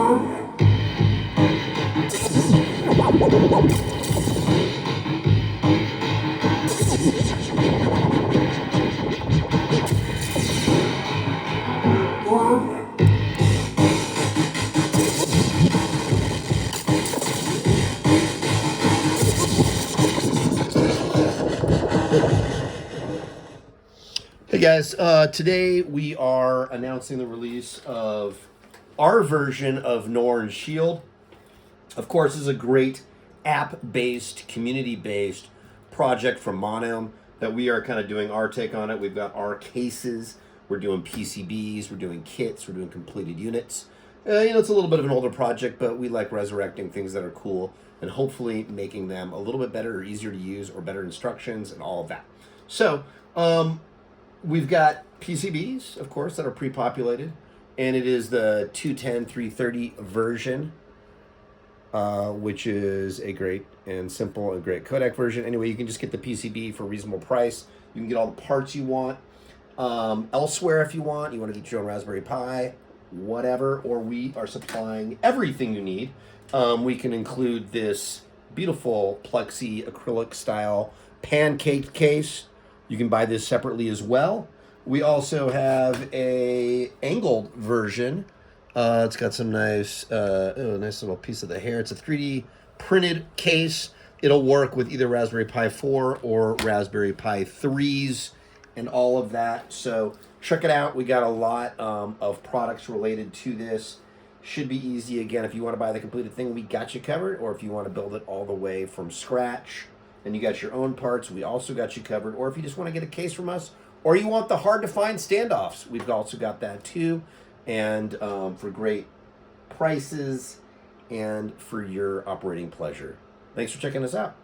Hey guys, today we are announcing the release of our version of Norns Shield. Of course, this is a great app-based, community-based project from Monome that we are kind of doing our take on it. We've got our cases, we're doing PCBs, we're doing kits, we're doing completed units. It's a little bit of an older project, but we like resurrecting things that are cool and hopefully making them a little bit better or easier to use or better instructions and all of that. So, we've got PCBs, of course, that are pre-populated, and it is the 210/330 version, which is a great and simple and great codec version. Anyway, you can just get the PCB for a reasonable price. You can get all the parts you want elsewhere if you want. You want to get your own Raspberry Pi, whatever, or we are supplying everything you need. We can include this beautiful plexi acrylic style pancake case. You can buy this separately as well. We also have a angled version. It's got some nice little piece of the hair. It's a 3D printed case. It'll work with either Raspberry Pi 4 or Raspberry Pi 3s and all of that. So check it out. We got a lot of products related to this. Should be easy. Again, if you want to buy the completed thing, we got you covered. Or if you want to build it all the way from scratch and you got your own parts, we also got you covered. Or if you just want to get a case from us, or you want the hard-to-find standoffs, we've also got that too. And for great prices and for your operating pleasure. Thanks for checking us out.